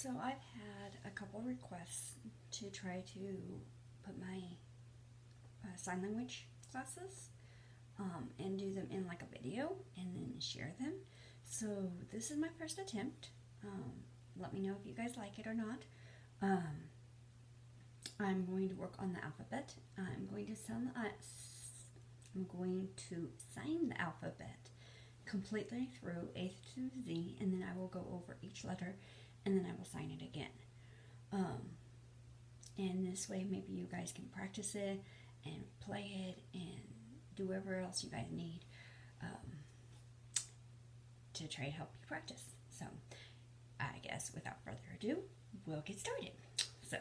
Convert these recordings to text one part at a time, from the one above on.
So I've had a couple requests to try to put my sign language classes and do them in like a video and then share them. So this is my first attempt. Let me know if you guys like it or not. I'm going to work on the alphabet. I'm going to sign the alphabet completely through A to Z, and then I will go over each letter, and then I will sign it again. And this way, maybe you guys can practice it and play it and do whatever else you guys need to try to help you practice. So, I guess without further ado, we'll get started. So,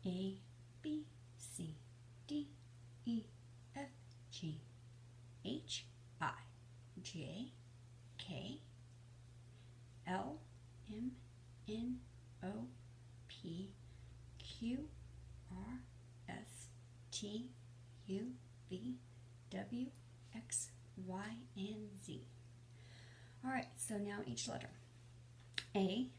A, B, C, D, E, F, G, H, I, J, K, L, M, N, O, P, Q, R, S, T, U, V, W, X, Y, and Z. Alright, so now each letter. A,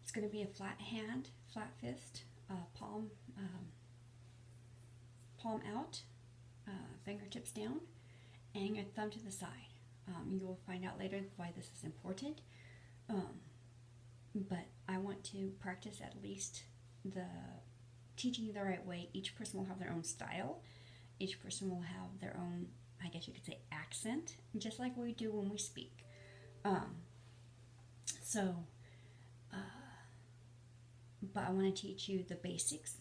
it's going to be a flat hand, flat fist, palm out, fingertips down, and your thumb to the side. You will find out later why this is important. But I want to practice at least the teaching you the right way. Each person will have their own style. Each person will have their own, I guess you could say, accent, just like we do when we speak. But I want to teach you the basics,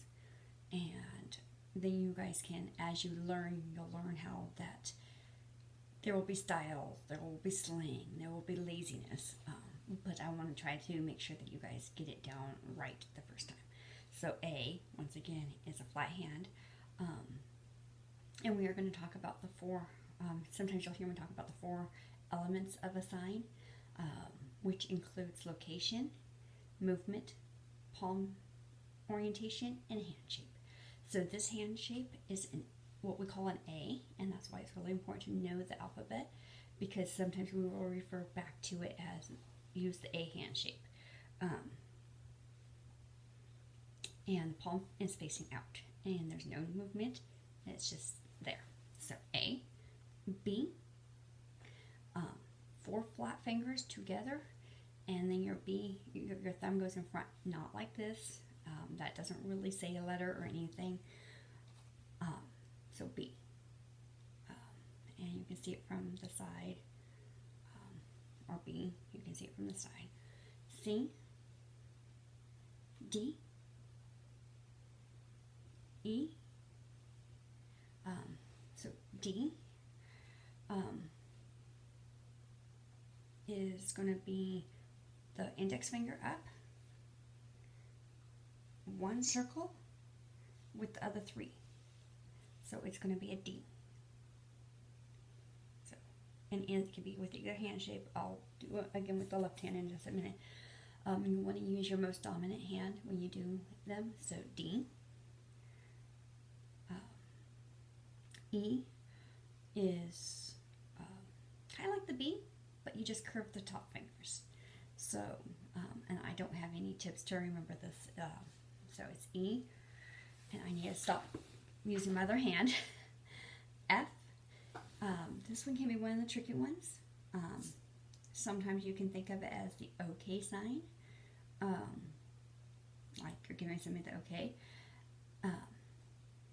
and then you guys can, as you learn, you'll learn how that there will be style, there will be slang, there will be laziness. But I want to try to make sure that you guys get it down right the first time. So A, once again, is a flat hand. And we are going to talk about the four, sometimes you'll hear me talk about the four elements of a sign, which includes location, movement, palm orientation, and hand shape. So this hand shape is what we call an A, and that's why it's really important to know the alphabet, because sometimes we will refer back to it as use the A hand shape. And the palm is facing out, and there's no movement, it's just there. So A, B, four flat fingers together, and then your B, your thumb goes in front, not like this. That doesn't really say a letter or anything. So B. And you can see it from the side, or B, you can see it from the side. C, D, E, so D is going to be the index finger up, one circle with the other three. So it's going to be a D. So, and it can be with either hand shape. I'll do it again with the left hand in just a minute. You want to use your most dominant hand when you do them. So D. E is kind of like the B, but you just curve the top fingers. So, and I don't have any tips to remember this. So it's E, and I need to stop using my other hand. F, this one can be one of the tricky ones. Sometimes you can think of it as the OK sign, like you're giving somebody the OK.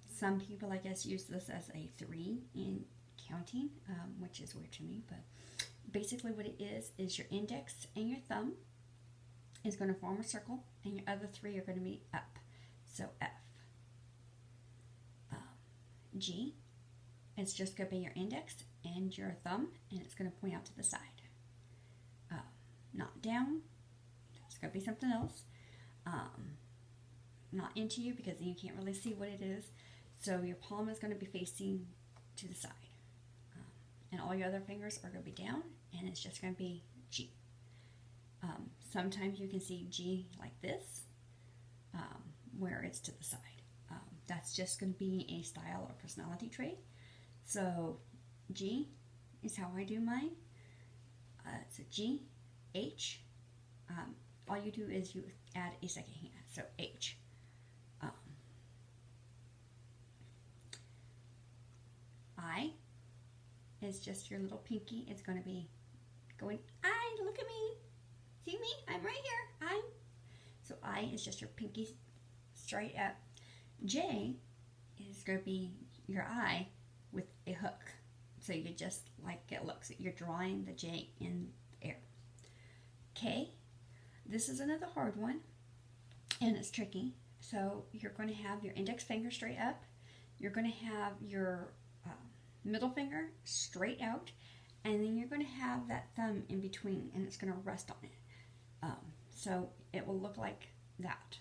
Some people, I guess, use this as a 3 in counting, which is weird to me, but basically what it is your index and your thumb is going to form a circle, and your other 3 are going to be up. So F. G, it's just going to be your index and your thumb, and it's going to point out to the side. Not down, it's going to be something else. Not into you, because then you can't really see what it is. So your palm is going to be facing to the side. And all your other fingers are going to be down, and it's just going to be G. Sometimes you can see G like this, where it's to the side. That's just going to be a style or personality trait. So G is how I do mine. So G, H, all you do is you add a second hand. So H. I is just your little pinky. It's going to be going, I, look at me. See me? I'm right here. I. So I is just your pinky straight up. J is going to be your eye with a hook. So you just like it looks. You're drawing the J in the air. K, this is another hard one, and it's tricky. So you're going to have your index finger straight up. You're going to have your middle finger straight out, and then you're going to have that thumb in between, and it's going to rest on it. So it will look like that,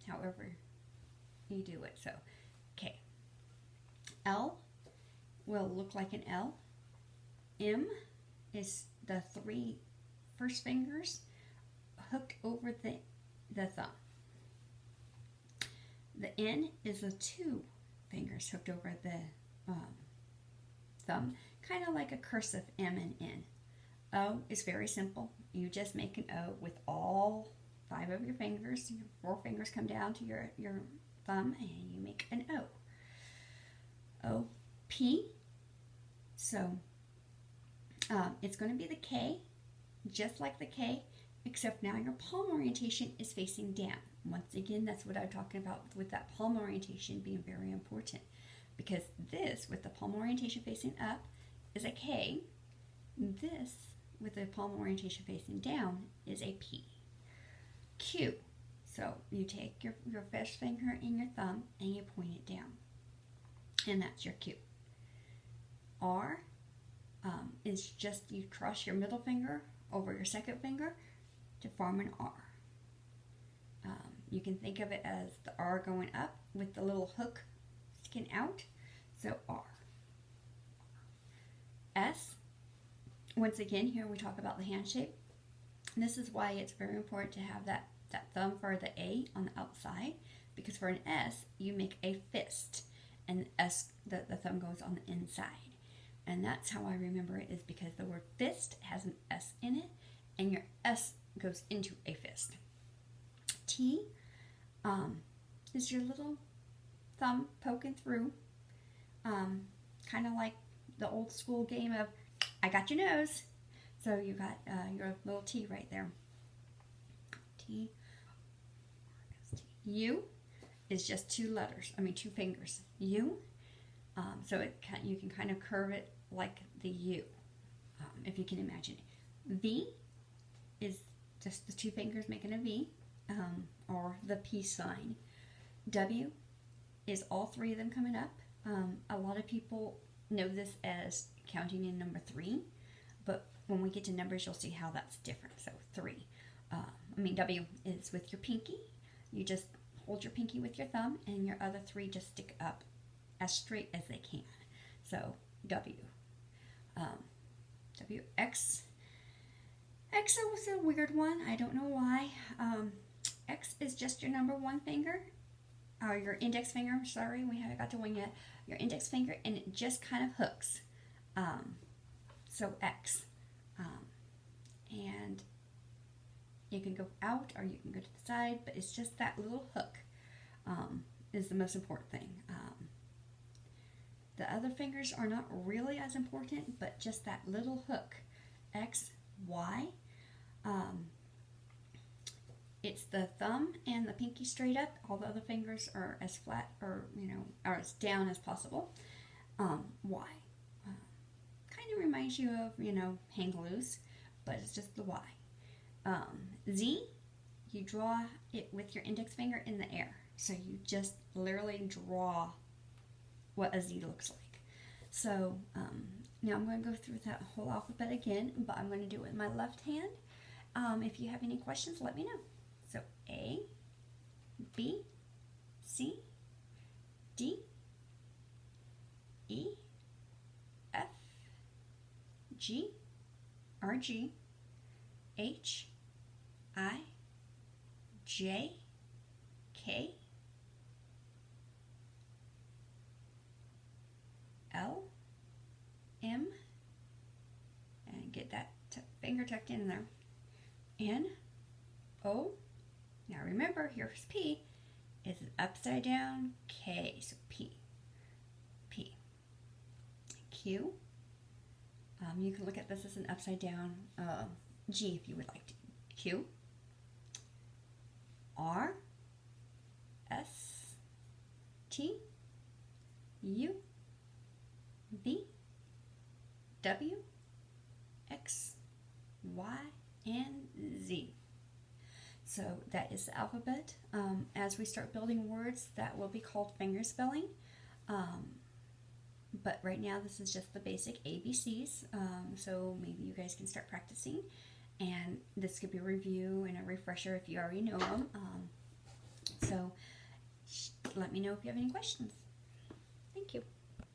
however you do it. So, K. L will look like an L. M is the 3 first fingers hooked over the thumb. The N is the 2 fingers hooked over the thumb, kind of like a cursive M and N. O is very simple. You just make an O with all 5 of your fingers. Your 4 fingers come down to your thumb, and you make an O. O, P. So it's going to be the K, just like the K, except now your palm orientation is facing down. Once again, that's what I'm talking about with that palm orientation being very important, because this, with the palm orientation facing up, is a K. This, with the palm orientation facing down, is a P. Q. So you take your first finger and your thumb and you point it down, and that's your Q. R is just you cross your middle finger over your second finger to form an R. You can think of it as the R going up with the little hook sticking out. So R. S. Once again, here we talk about the hand shape. This is why it's very important to have that thumb for the A on the outside, because for an S, you make a fist, and the thumb goes on the inside. And that's how I remember it, is because the word fist has an S in it, and your S goes into a fist. T is your little thumb poking through, kind of like the old school game of I got your nose. So you got your little T right there. T. U is just 2 fingers. U. So you can kind of curve it like the U, if you can imagine it. V is just the 2 fingers making a V, or the peace sign. W is all 3 of them coming up. A lot of people know this as counting in number 3, but when we get to numbers, you'll see how that's different. So 3. W is with your pinky. You just hold your pinky with your thumb, and your other 3 just stick up as straight as they can. So W. W. X. X was a weird one. I don't know why. X is just your number 1 finger, or your index finger. Sorry, we haven't got to wing it. Your index finger, and it just kind of hooks. So X. And you can go out or you can go to the side, but it's just that little hook is the most important thing. The other fingers are not really as important, but just that little hook. X, Y. It's the thumb and the pinky straight up. All the other fingers are as flat or as down as possible. Y. Kind of reminds you of, hang loose, but it's just the Y. Z, you draw it with your index finger in the air. So you just literally draw what a Z looks like. So now I'm going to go through that whole alphabet again, but I'm going to do it with my left hand. If you have any questions, let me know. So A, B, C, D, E, F, G, R, G, H, I, J, K, L, M, and get that finger tucked in there, N, O. Now remember, here's P. Is an upside down K, so P, P. Q. You can look at this as an upside down G if you would like to. Q, R, S, T, U, V, W, X, Y, and Z. So that is the alphabet. As we start building words, that will be called finger spelling. But right now, this is just the basic ABCs. So maybe you guys can start practicing. And this could be a review and a refresher if you already know them. So let me know if you have any questions. Thank you.